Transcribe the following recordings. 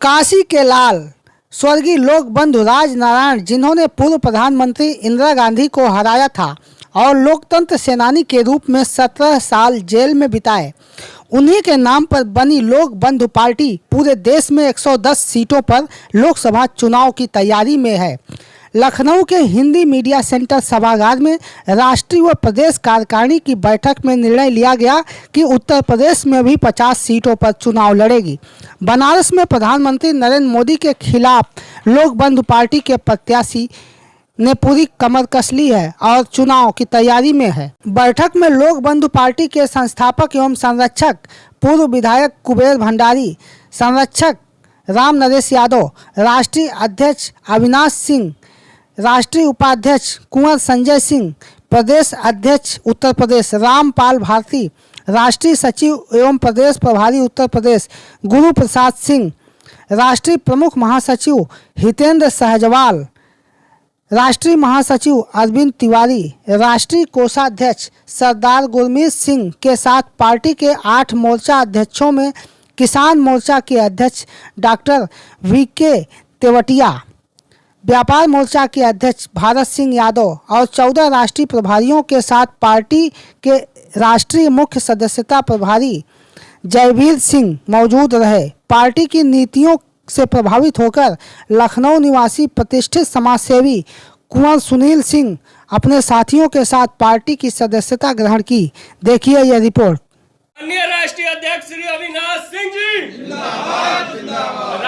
काशी के लाल स्वर्गीय लोक बंधु राजनारायण, जिन्होंने पूर्व प्रधानमंत्री इंदिरा गांधी को हराया था और लोकतंत्र सेनानी के रूप में 17 साल जेल में बिताए, उन्हीं के नाम पर बनी लोक बंधु पार्टी पूरे देश में 110 सीटों पर लोकसभा चुनाव की तैयारी में है। लखनऊ के हिंदी मीडिया सेंटर सभागार में राष्ट्रीय व प्रदेश कार्यकारिणी की बैठक में निर्णय लिया गया कि उत्तर प्रदेश में भी 50 सीटों पर चुनाव लड़ेगी। बनारस में प्रधानमंत्री नरेंद्र मोदी के खिलाफ लोक बंधु पार्टी के प्रत्याशी ने पूरी कमर कस ली है और चुनाव की तैयारी में है। बैठक में लोक बंधु पार्टी के संस्थापक एवं संरक्षक पूर्व विधायक कुबेर भंडारी, संरक्षक राम नरेश यादव, राष्ट्रीय अध्यक्ष अविनाश सिंह, राष्ट्रीय उपाध्यक्ष कुंवर संजय सिंह, प्रदेश अध्यक्ष उत्तर प्रदेश रामपाल भारती, राष्ट्रीय सचिव एवं प्रदेश प्रभारी उत्तर प्रदेश गुरु प्रसाद सिंह, राष्ट्रीय प्रमुख महासचिव हितेंद्र सहजवाल, राष्ट्रीय महासचिव अरविंद तिवारी, राष्ट्रीय कोषाध्यक्ष सरदार गुरमीत सिंह के साथ पार्टी के 8 मोर्चा अध्यक्षों में किसान मोर्चा के अध्यक्ष डॉक्टर वीके तेवटिया, व्यापार मोर्चा के अध्यक्ष भारत सिंह यादव और 14 राष्ट्रीय प्रभारियों के साथ पार्टी के राष्ट्रीय मुख्य सदस्यता प्रभारी जयवीर सिंह मौजूद रहे। पार्टी की नीतियों से प्रभावित होकर लखनऊ निवासी प्रतिष्ठित समाजसेवी कुंवर सुनील सिंह अपने साथियों के साथ पार्टी की सदस्यता ग्रहण की। देखिए यह रिपोर्ट। माननीय राष्ट्रीय अध्यक्ष श्री अविनाश सिंह जी जिंदाबाद, जिंदाबाद।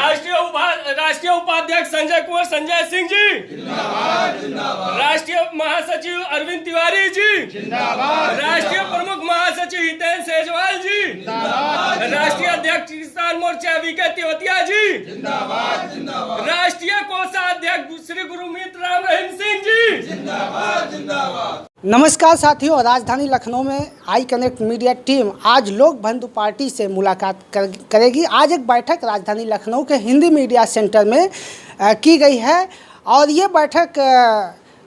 राष्ट्रीय उपाध्यक्ष संजय कुंवर संजय सिंह जी जिंदाबाद, जिंदाबाद। राष्ट्रीय महासचिव अरविंद तिवारी जी जिंदाबाद, राष्ट्रीय प्रमुख महासचिव हितेंद्र सहजवाल जी जिंदाबाद, राष्ट्रीय अध्यक्ष किसान मोर्चा वीके तेवतिया जी जिंदाबाद, जिंदाबाद। राष्ट्रीय कोषाध्यक्ष श्री गुरमीत राम रहीम सिंह जी जिंदाबाद, जिंदाबाद। नमस्कार साथियों, राजधानी लखनऊ में आई कनेक्ट मीडिया टीम आज लोक बंधु पार्टी से मुलाकात करेगी। आज एक बैठक राजधानी लखनऊ के हिंदी मीडिया सेंटर में की गई है और ये बैठक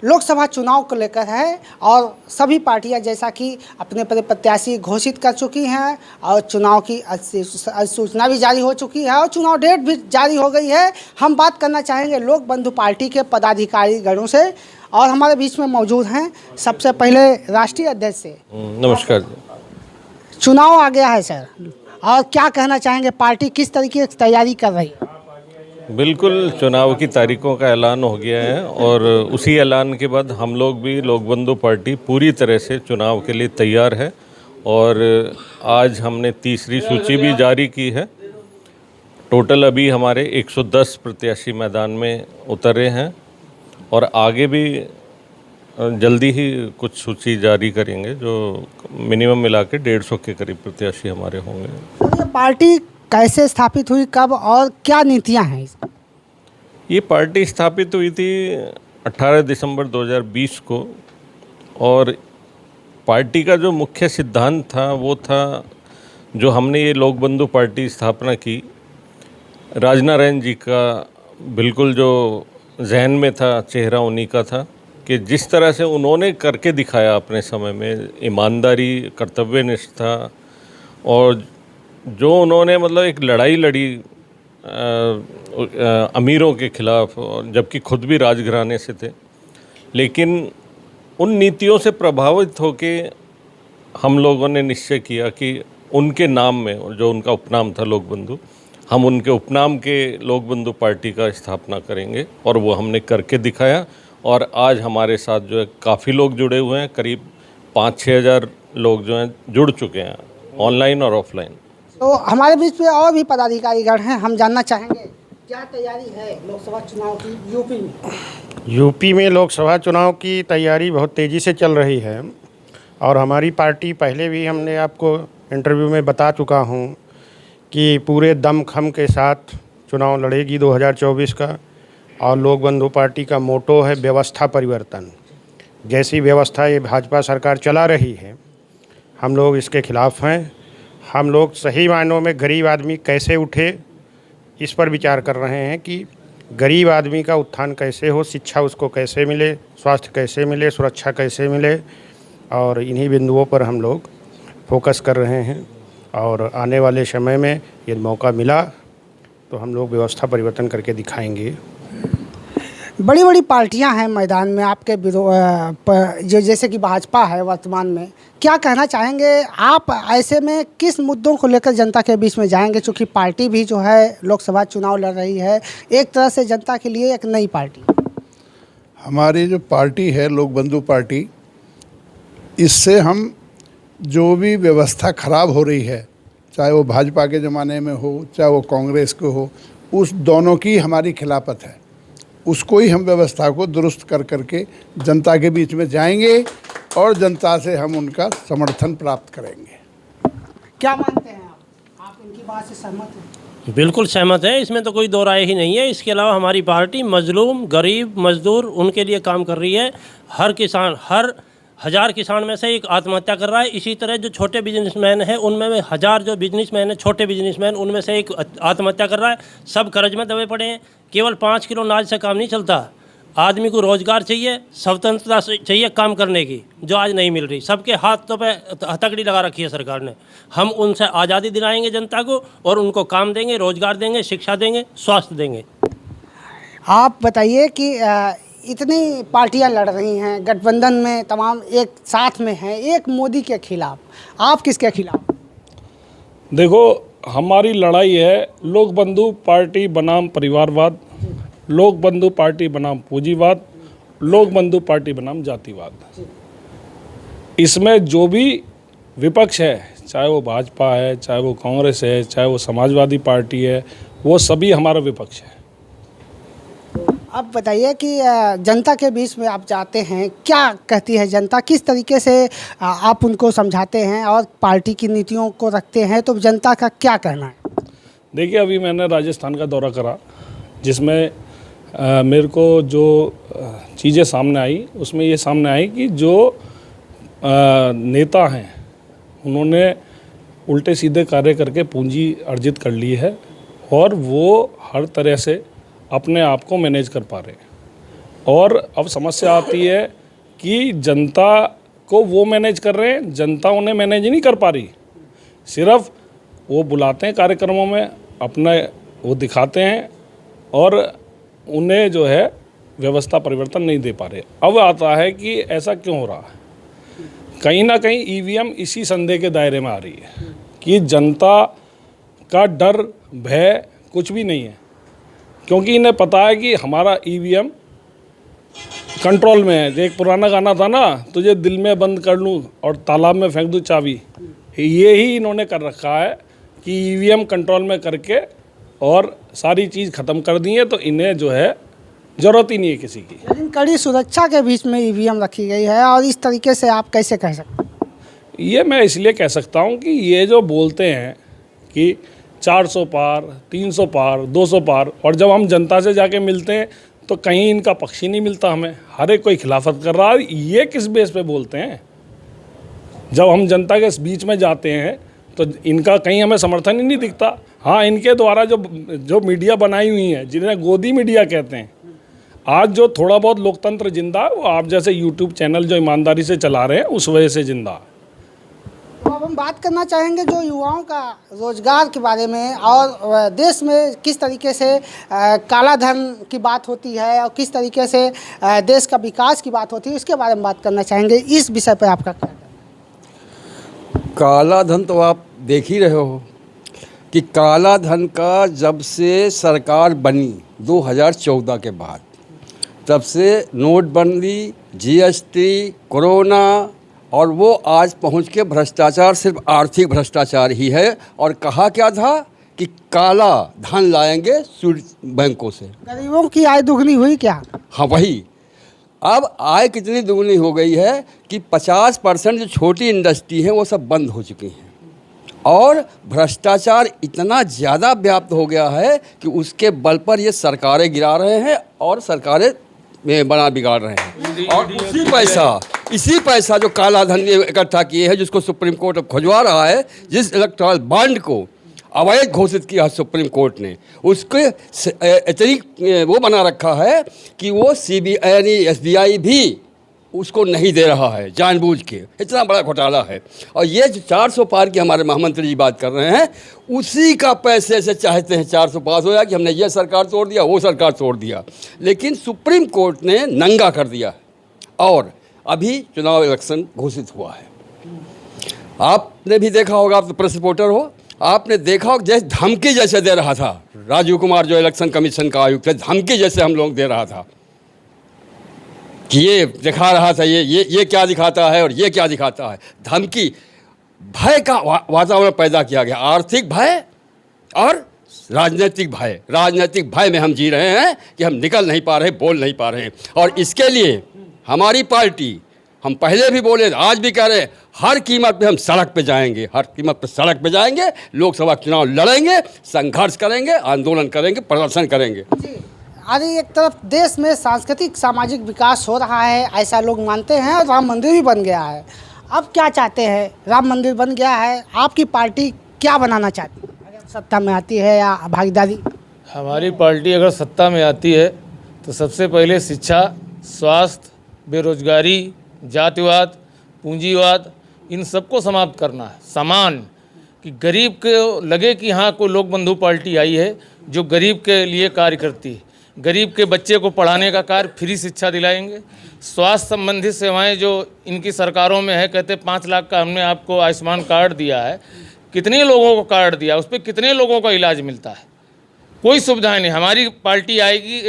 लोकसभा चुनाव को लेकर है और सभी पार्टियां जैसा कि अपने प्रत्याशी घोषित कर चुकी हैं और चुनाव की अधिसूचना भी जारी हो चुकी है और चुनाव डेट भी जारी हो गई है। हम बात करना चाहेंगे लोक बंधु पार्टी के पदाधिकारी गणों से और हमारे बीच में मौजूद हैं सबसे पहले राष्ट्रीय अध्यक्ष से। नमस्कार। चुनाव आ गया है सर, और क्या कहना चाहेंगे, पार्टी किस तरीके की तैयारी कर रही है? बिल्कुल, चुनाव की तारीखों का ऐलान हो गया है और उसी ऐलान के बाद हम लोग भी लोक बंधु पार्टी पूरी तरह से चुनाव के लिए तैयार है और आज हमने तीसरी सूची भी जारी की है। टोटल अभी हमारे 110 प्रत्याशी मैदान में उतरे हैं और आगे भी जल्दी ही कुछ सूची जारी करेंगे, जो मिनिमम मिला के 150 के करीब प्रत्याशी हमारे होंगे। ये पार्टी कैसे स्थापित हुई, कब और क्या नीतियां हैं? ये पार्टी स्थापित हुई थी 18 दिसंबर 2020 को और पार्टी का जो मुख्य सिद्धांत था वो था, जो हमने ये लोक बंधु पार्टी स्थापना की, राजनारायण जी का बिल्कुल जो जहन में था चेहरा उन्हीं का था कि जिस तरह से उन्होंने करके दिखाया अपने समय में, ईमानदारी, कर्तव्यनिष्ठा और जो उन्होंने मतलब एक लड़ाई लड़ी अमीरों के खिलाफ, जबकि खुद भी राजघराने से थे, लेकिन उन नीतियों से प्रभावित होके हम लोगों ने निश्चय किया कि उनके नाम में, जो उनका उपनाम था लोक बंधु, हम उनके उपनाम के लोक बंधु पार्टी का स्थापना करेंगे और वो हमने करके दिखाया। और आज हमारे साथ जो है काफ़ी लोग जुड़े हुए हैं, करीब 5-6 हज़ार लोग जो हैं जुड़ चुके हैं, ऑनलाइन और ऑफलाइन। तो हमारे बीच में और भी पदाधिकारीगण हैं, हम जानना चाहेंगे क्या तैयारी है लोकसभा चुनाव की यूपी में? यूपी में लोकसभा चुनाव की तैयारी बहुत तेज़ी से चल रही है और हमारी पार्टी, पहले भी हमने आपको इंटरव्यू में बता चुका हूँ कि पूरे दमखम के साथ चुनाव लड़ेगी 2024 का। और लोक बंधु पार्टी का मोटो है व्यवस्था परिवर्तन। जैसी व्यवस्था ये भाजपा सरकार चला रही है, हम लोग इसके खिलाफ़ हैं। हम लोग सही मायनों में गरीब आदमी कैसे उठे, इस पर विचार कर रहे हैं कि गरीब आदमी का उत्थान कैसे हो, शिक्षा उसको कैसे मिले, स्वास्थ्य कैसे मिले, सुरक्षा कैसे मिले, और इन्हीं बिंदुओं पर हम लोग फोकस कर रहे हैं। और आने वाले समय में यदि मौका मिला तो हम लोग व्यवस्था परिवर्तन करके दिखाएंगे। बड़ी बड़ी पार्टियां हैं मैदान में आपके जो जैसे कि भाजपा है वर्तमान में, क्या कहना चाहेंगे आप ऐसे में? किस मुद्दों को लेकर जनता के बीच में जाएंगे? चूँकि पार्टी भी जो है लोकसभा चुनाव लड़ रही है, एक तरह से जनता के लिए एक नई पार्टी। हमारी जो पार्टी है लोक बंधु पार्टी, इससे हम जो भी व्यवस्था खराब हो रही है, चाहे वो भाजपा के ज़माने में हो चाहे वो कांग्रेस को हो, उस दोनों की हमारी खिलाफत है। उसको ही हम व्यवस्था को दुरुस्त कर करके जनता के बीच में जाएंगे और जनता से हम उनका समर्थन प्राप्त करेंगे। क्या मानते हैं आप इनकी बात से सहमत हैं? बिल्कुल सहमत है, इसमें तो कोई दो राय ही नहीं है। इसके अलावा हमारी पार्टी मजलूम, गरीब, मजदूर उनके लिए काम कर रही है। हर किसान, हर 1000 किसान में से एक आत्महत्या कर रहा है। इसी तरह जो छोटे बिजनेसमैन हैं उनमें 1000 जो बिजनेसमैन हैं, छोटे बिजनेसमैन, उनमें से एक आत्महत्या कर रहा है। सब कर्ज में दबे पड़े हैं। केवल 5 किलो अनाज से काम नहीं चलता। आदमी को रोजगार चाहिए, स्वतंत्रता चाहिए काम करने की, जो आज नहीं मिल रही। सबके हाथों पे हथकड़ी लगा रखी है सरकार ने। हम उनसे आज़ादी दिलाएंगे जनता को और उनको काम देंगे, रोजगार देंगे, शिक्षा देंगे, स्वास्थ्य देंगे। आप बताइए कि इतनी पार्टियां लड़ रही हैं, गठबंधन में तमाम एक साथ में हैं, एक मोदी के खिलाफ, आप किसके खिलाफ? देखो, हमारी लड़ाई है लोक बंधु पार्टी बनाम परिवारवाद, लोक बंधु पार्टी बनाम पूंजीवाद, लोक बंधु पार्टी बनाम जातिवाद। इसमें जो भी विपक्ष है, चाहे वो भाजपा है, चाहे वो कांग्रेस है, चाहे वो समाजवादी पार्टी है, वो सभी हमारा विपक्ष है। अब बताइए कि जनता के बीच में आप जाते हैं, क्या कहती है जनता? किस तरीके से आप उनको समझाते हैं और पार्टी की नीतियों को रखते हैं, तो जनता का क्या कहना है? देखिए, अभी मैंने राजस्थान का दौरा करा, जिसमें मेरे को जो चीज़ें सामने आई, उसमें ये सामने आई कि जो नेता हैं उन्होंने उल्टे सीधे कार्य करके पूंजी अर्जित कर ली है और वो हर तरह से अपने आप को मैनेज कर पा रहे हैं। और अब समस्या आती है कि जनता को वो मैनेज कर रहे हैं, जनता उन्हें मैनेज नहीं कर पा रही। सिर्फ वो बुलाते हैं कार्यक्रमों में, अपना वो दिखाते हैं और उन्हें जो है व्यवस्था परिवर्तन नहीं दे पा रहे। अब आता है कि ऐसा क्यों हो रहा है? कहीं ना कहीं ईवीएम इसी संदेह के दायरे में आ रही है कि जनता का डर, भय कुछ भी नहीं है, क्योंकि इन्हें पता है कि हमारा ईवीएम कंट्रोल में है। एक पुराना गाना था ना, तुझे दिल में बंद कर लूँ और तालाब में फेंक दूँ चाबी। ये ही इन्होंने कर रखा है कि ईवीएम कंट्रोल में करके और सारी चीज़ ख़त्म कर दी है, तो इन्हें जो है ज़रूरत ही नहीं है किसी की। लेकिन कड़ी सुरक्षा के बीच में ईवीएम रखी गई है, और इस तरीके से आप कैसे कह सकते हैं? ये मैं इसलिए कह सकता हूँ कि ये जो बोलते हैं कि 400 पार, 300 पार, 200 पार, और जब हम जनता से जाके मिलते हैं तो कहीं इनका पक्ष ही नहीं मिलता हमें। हर एक कोई खिलाफत कर रहा है। ये किस बेस पे बोलते हैं? जब हम जनता के बीच में जाते हैं तो इनका कहीं हमें समर्थन ही नहीं दिखता। हाँ, इनके द्वारा जो मीडिया बनाई हुई है, जिन्हें गोदी मीडिया कहते हैं, आज जो थोड़ा बहुत लोकतंत्र जिंदा है, वो आप जैसे यूट्यूब चैनल जो ईमानदारी से चला रहे हैं उस वजह से जिंदा है। तो अब हम बात करना चाहेंगे जो युवाओं का रोजगार के बारे में, और देश में किस तरीके से काला धन की बात होती है और किस तरीके से देश का विकास की बात होती है, उसके बारे में बात करना चाहेंगे। इस विषय पर आपका क्या कहना है? काला धन तो आप देख ही रहे हो कि काला धन का जब से सरकार बनी 2014 के बाद, तब से नोटबंदी, जीएसटी, कोरोना, और वो आज पहुंच के भ्रष्टाचार सिर्फ आर्थिक भ्रष्टाचार ही है। और कहा क्या था कि काला धन लाएंगे बैंकों से। गरीबों की आय दुगनी हुई क्या? हाँ, वही। अब आय कितनी दुगनी हो गई है कि 50% जो छोटी इंडस्ट्री है वो सब बंद हो चुकी हैं, और भ्रष्टाचार इतना ज़्यादा व्याप्त हो गया है कि उसके बल पर ये सरकारें गिरा रहे हैं और सरकारें बना बिगाड़ रहे हैं। और इसी पैसा जो काला धन इकट्ठा किए हैं, जिसको सुप्रीम कोर्ट अब खुजवा रहा है, जिस इलेक्टोरल बॉन्ड को अवैध घोषित किया सुप्रीम कोर्ट ने, उसके अतिरिक्त वो बना रखा है कि वो सीबीआई यानी एसबीआई भी उसको नहीं दे रहा है जानबूझ के। इतना बड़ा घोटाला है। और ये जो 400 पार की हमारे महामंत्री जी बात कर रहे हैं, उसी का पैसे से चाहते हैं 400 पास हो जाए कि हमने ये सरकार तोड़ दिया, वो सरकार तोड़ दिया। लेकिन सुप्रीम कोर्ट ने नंगा कर दिया और अभी चुनाव इलेक्शन घोषित हुआ है। आपने भी देखा होगा, आप तो प्रेस रिपोर्टर हो, आपने देखा होगा जैसे धमकी जैसे दे रहा था राजीव कुमार जो इलेक्शन कमीशन का आयुक्त है, धमकी जैसे हम लोग दे रहा था कि ये दिखा रहा था, ये क्या दिखाता है और ये क्या दिखाता है। धमकी, भय का वातावरण पैदा किया गया, आर्थिक भय और राजनीतिक भय। राजनीतिक भय में हम जी रहे हैं कि हम निकल नहीं पा रहे, बोल नहीं पा रहे। और इसके लिए हमारी पार्टी, हम पहले भी बोले, आज भी कह रहे हैं, हर कीमत पे हम सड़क पे जाएंगे, हर कीमत पे सड़क पे जाएंगे, लोकसभा चुनाव लड़ेंगे, संघर्ष करेंगे, आंदोलन करेंगे, प्रदर्शन करेंगे। अरे एक तरफ देश में सांस्कृतिक सामाजिक विकास हो रहा है, ऐसा लोग मानते हैं, और राम मंदिर भी बन गया है। अब क्या चाहते हैं? राम मंदिर बन गया है, आपकी पार्टी क्या बनाना चाहती है अगर सत्ता में आती है या भागीदारी? हमारी पार्टी अगर सत्ता में आती है तो सबसे पहले शिक्षा, स्वास्थ्य, बेरोजगारी, जातिवाद, पूंजीवाद, इन सबको समाप्त करना है। समान, कि गरीब को लगे कि हाँ कोई लोक बंधु पार्टी आई है जो गरीब के लिए कार्य करती है। गरीब के बच्चे को पढ़ाने का कार्य, फ्री शिक्षा दिलाएंगे। स्वास्थ्य संबंधित सेवाएं जो इनकी सरकारों में है, कहते 5 लाख का हमने आपको आयुष्मान कार्ड दिया है, कितने लोगों को कार्ड दिया, उस पर कितने लोगों का इलाज मिलता है? कोई सुविधाएं नहीं। हमारी पार्टी आएगी,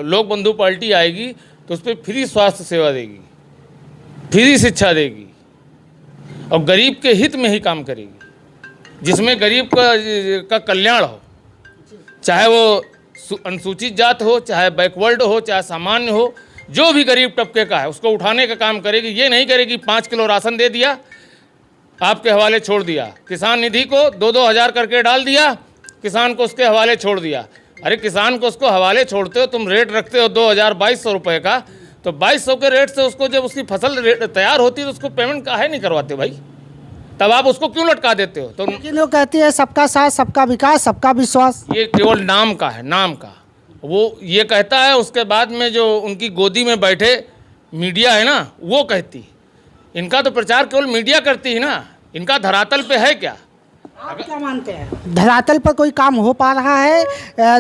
लोक बंधु पार्टी आएगी तो उस पर फ्री स्वास्थ्य सेवा देगी, फ्री शिक्षा देगी और गरीब के हित में ही काम करेगी, जिसमें गरीब का कल्याण हो, चाहे वो अनुसूचित जात हो, चाहे बैकवर्ड हो, चाहे सामान्य हो, जो भी गरीब तबके का है उसको उठाने का काम करेगी। ये नहीं करेगी 5 किलो राशन दे दिया, आपके हवाले छोड़ दिया, किसान निधि को 2-2 हज़ार करके डाल दिया, किसान को उसके हवाले छोड़ दिया। अरे किसान को उसको हवाले छोड़ते हो, तुम रेट रखते हो 2200 रुपये का, तो 2200 के रेट से उसको जब उसकी फसल तैयार होती है तो उसको पेमेंट काहे नहीं करवाते भाई? तब आप उसको क्यों लटका देते हो? तो लेकिन वो कहती है सबका साथ, सबका विकास, सबका विश्वास। ये केवल नाम का है, नाम का। वो ये कहता है, उसके बाद में जो उनकी गोदी में बैठे मीडिया है ना, वो कहती। इनका तो प्रचार केवल मीडिया करती है ना, इनका धरातल पे है क्या? आप क्या मानते हैं, धरातल पर कोई काम हो पा रहा है?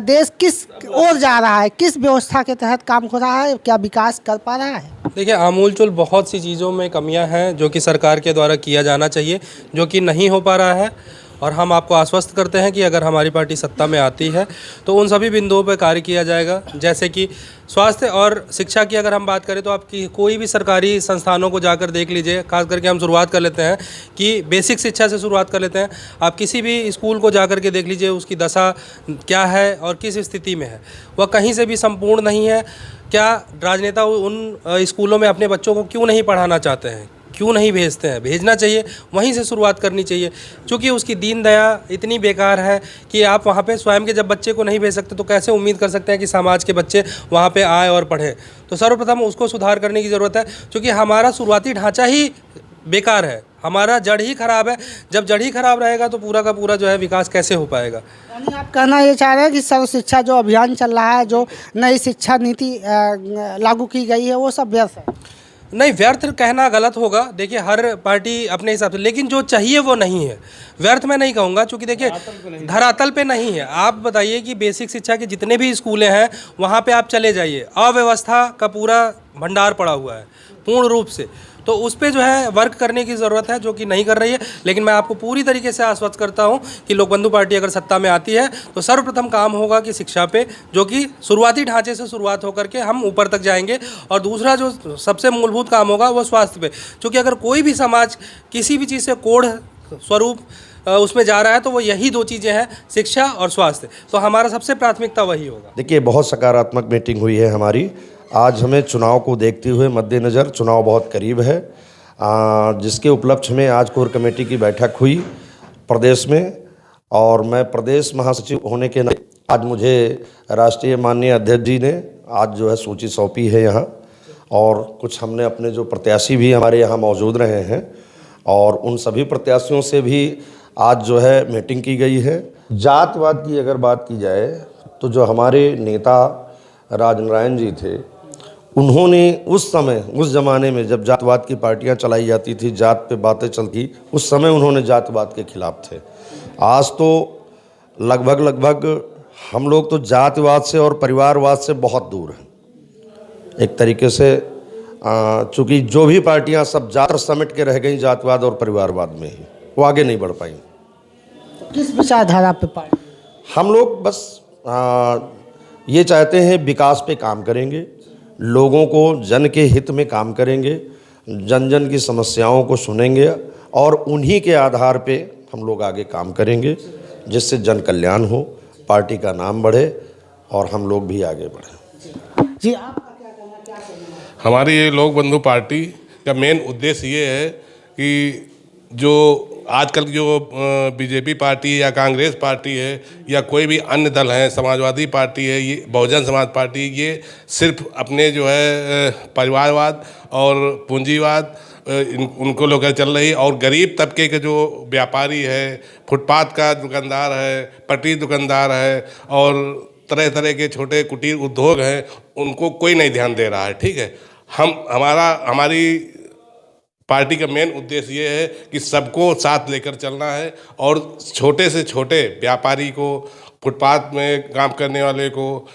देश किस ओर जा रहा है, किस व्यवस्था के तहत काम हो रहा है, क्या विकास कर पा रहा है? देखिए, आमूलचूल बहुत सी चीज़ों में कमियां हैं जो कि सरकार के द्वारा किया जाना चाहिए, जो कि नहीं हो पा रहा है। और हम आपको आश्वस्त करते हैं कि अगर हमारी पार्टी सत्ता में आती है तो उन सभी बिंदुओं पर कार्य किया जाएगा। जैसे कि स्वास्थ्य और शिक्षा की अगर हम बात करें तो आपकी कोई भी सरकारी संस्थानों को जाकर देख लीजिए, खास करके हम शुरुआत कर लेते हैं कि बेसिक शिक्षा से शुरुआत कर लेते हैं। आप किसी भी स्कूल को जाकर के देख लीजिए, उसकी दशा क्या है और किस स्थिति में है, वह कहीं से भी संपूर्ण नहीं है। क्या राजनेता उन स्कूलों में अपने बच्चों को क्यों नहीं पढ़ाना चाहते हैं, क्यों नहीं भेजते हैं? भेजना चाहिए, वहीं से शुरुआत करनी चाहिए। क्योंकि उसकी दीन दया इतनी बेकार है कि आप वहाँ पे स्वयं के जब बच्चे को नहीं भेज सकते तो कैसे उम्मीद कर सकते हैं कि समाज के बच्चे वहाँ पे आए और पढ़ें? तो सर्वप्रथम उसको सुधार करने की ज़रूरत है, क्योंकि हमारा शुरुआती ढांचा ही बेकार है, हमारा जड़ ही खराब है। जब जड़ ही खराब रहेगा तो पूरा का पूरा जो है विकास कैसे हो पाएगा? यानी आप कहना ये चाह रहे हैं कि सर्व शिक्षा जो अभियान चल रहा है, जो नई शिक्षा नीति लागू की गई है, वो सब व्यर्थ है? नहीं, व्यर्थ कहना गलत होगा। देखिए, हर पार्टी अपने हिसाब से, लेकिन जो चाहिए वो नहीं है। व्यर्थ मैं नहीं कहूँगा, क्योंकि देखिए धरातल पे नहीं है। आप बताइए कि बेसिक शिक्षा के जितने भी स्कूलें हैं वहाँ पे आप चले जाइए, अव्यवस्था का पूरा भंडार पड़ा हुआ है पूर्ण रूप से। तो उस पे जो है वर्क करने की ज़रूरत है, जो कि नहीं कर रही है। लेकिन मैं आपको पूरी तरीके से आश्वस्त करता हूं कि लोक बंधु पार्टी अगर सत्ता में आती है तो सर्वप्रथम काम होगा कि शिक्षा पे, जो कि शुरुआती ढांचे से शुरुआत होकर के हम ऊपर तक जाएंगे। और दूसरा जो सबसे मूलभूत काम होगा वो स्वास्थ्य पे, क्योंकि अगर कोई भी समाज किसी भी चीज़ से कोढ़ स्वरूप उसमें जा रहा है तो वो यही 2 चीज़ें हैं, शिक्षा और स्वास्थ्य। तो हमारा सबसे प्राथमिकता वही होगा। देखिए, बहुत सकारात्मक मीटिंग हुई है हमारी। आज हमें चुनाव को देखते हुए मद्देनज़र, चुनाव बहुत करीब है, जिसके उपलक्ष्य में आज कोर कमेटी की बैठक हुई प्रदेश में। और मैं प्रदेश महासचिव होने के नाते आज मुझे राष्ट्रीय माननीय अध्यक्ष जी ने आज जो है सूची सौंपी है यहाँ, और कुछ हमने अपने जो प्रत्याशी भी हमारे यहाँ मौजूद रहे हैं और उन सभी प्रत्याशियों से भी आज जो है मीटिंग की गई है। जातवाद की अगर बात की जाए तो जो हमारे नेता राजनारायण जी थे, उन्होंने उस समय, उस ज़माने में जब जातवाद की पार्टियां चलाई जाती थी, जात पे बातें चलती, उस समय उन्होंने जातवाद के खिलाफ थे। आज तो लगभग हम लोग तो जातिवाद से और परिवारवाद से बहुत दूर हैं। एक तरीके से चूँकि जो भी पार्टियां सब जात समेट के रह गई जातवाद और परिवारवाद में ही, वो आगे नहीं बढ़ पाई। किस विचारधारा पे पार्टी? हम लोग बस ये चाहते हैं विकास पे काम करेंगे, लोगों को जन के हित में काम करेंगे, जन जन की समस्याओं को सुनेंगे और उन्हीं के आधार पे हम लोग आगे काम करेंगे, जिससे जन कल्याण हो, पार्टी का नाम बढ़े और हम लोग भी आगे बढ़ें। जी, आपका क्या कहना? हमारी ये लोक बंधु पार्टी का मेन उद्देश्य ये है कि जो आजकल की जो बीजेपी पार्टी या कांग्रेस पार्टी है या कोई भी अन्य दल है, समाजवादी पार्टी है, ये बहुजन समाज पार्टी, ये सिर्फ अपने जो है परिवारवाद और पूंजीवाद उनको लेकर चल रही, और गरीब तबके के जो व्यापारी है, फुटपाथ का दुकानदार है, पटरी दुकानदार है और तरह तरह के छोटे कुटीर उद्योग हैं, उनको कोई नहीं ध्यान दे रहा है। ठीक है, हमारी पार्टी का मेन उद्देश्य ये है कि सबको साथ लेकर चलना है और छोटे से छोटे व्यापारी को, फुटपाथ में काम करने वाले को,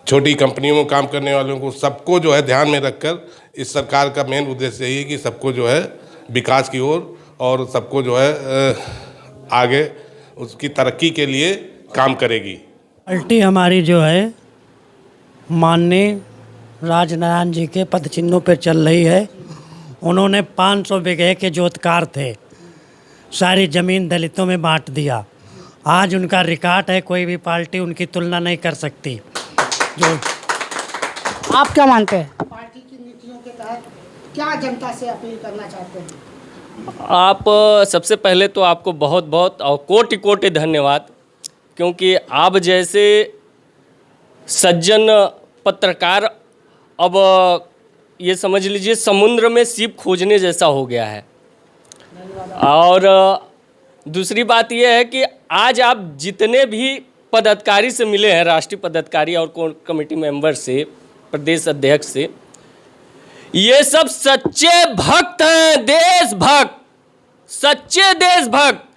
छोटी कंपनियों में काम करने वालों को, सबको जो है ध्यान में रखकर इस सरकार का मेन उद्देश्य यही है कि सबको जो है विकास की ओर और सबको जो है आगे उसकी तरक्की के लिए काम करेगी। पार्टी हमारी जो है माननीय राजनारायण जी के पद चिन्हों पर चल रही है। उन्होंने 500 बीघे के जोतकार थे, सारी ज़मीन दलितों में बांट दिया। आज उनका रिकॉर्ड है, कोई भी पार्टी उनकी तुलना नहीं कर सकती। जो आप क्या मानते हैं, पार्टी की नीतियों के तहत क्या जनता से अपील करना चाहते हैं? आप सबसे पहले तो आपको बहुत बहुत और कोटि कोटि धन्यवाद, क्योंकि आप जैसे सज्जन पत्रकार अब ये समझ लीजिए समुद्र में सीप खोजने जैसा हो गया है। और दूसरी बात यह है कि आज आप जितने भी पदाधिकारी से मिले हैं, राष्ट्रीय पदाधिकारी और कोर कमेटी मेंबर से, प्रदेश अध्यक्ष से, ये सब सच्चे भक्त हैं, देशभक्त, सच्चे देशभक्त।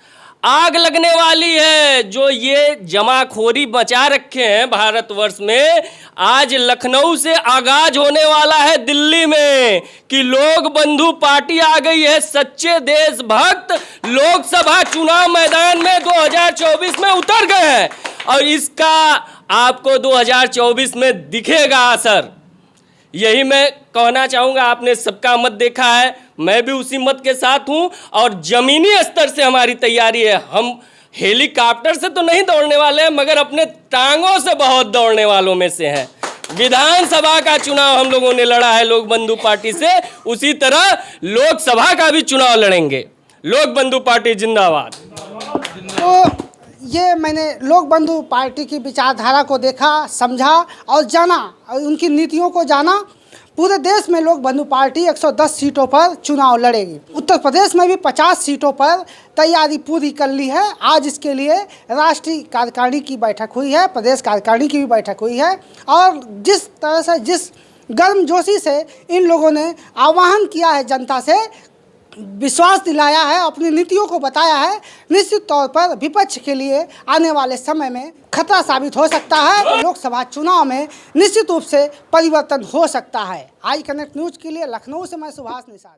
आग लगने वाली है जो ये जमाखोरी बचा रखे हैं भारतवर्ष में। आज लखनऊ से आगाज होने वाला है दिल्ली में कि लोक बंधु पार्टी आ गई है। सच्चे देशभक्त लोकसभा चुनाव मैदान में 2024 में उतर गए हैं और इसका आपको 2024 में दिखेगा असर। यही मैं कहना चाहूँगा। आपने सबका मत देखा है, मैं भी उसी मत के साथ हूँ और ज़मीनी स्तर से हमारी तैयारी है। हम हेलीकॉप्टर से तो नहीं दौड़ने वाले हैं, मगर अपने टांगों से बहुत दौड़ने वालों में से हैं। विधानसभा का चुनाव हम लोगों ने लड़ा है लोक बंधु पार्टी से, उसी तरह लोकसभा का भी चुनाव लड़ेंगे। लोक बंधु पार्टी जिंदाबाद। तो ये मैंने लोक बंधु पार्टी की विचारधारा को देखा, समझा और जाना, और उनकी नीतियों को जाना। पूरे देश में लोक बंधु पार्टी 110 सीटों पर चुनाव लड़ेगी। उत्तर प्रदेश में भी 50 सीटों पर तैयारी पूरी कर ली है। आज इसके लिए राष्ट्रीय कार्यकारिणी की बैठक हुई है, प्रदेश कार्यकारिणी की भी बैठक हुई है और जिस तरह से, जिस गर्मजोशी से इन लोगों ने आह्वान किया है, जनता से विश्वास दिलाया है, अपनी नीतियों को बताया है, निश्चित तौर पर विपक्ष के लिए आने वाले समय में खतरा साबित हो सकता है। लोकसभा चुनाव में निश्चित रूप से परिवर्तन हो सकता है। आई कनेक्ट न्यूज़ के लिए लखनऊ से मैं सुभाष निषाद।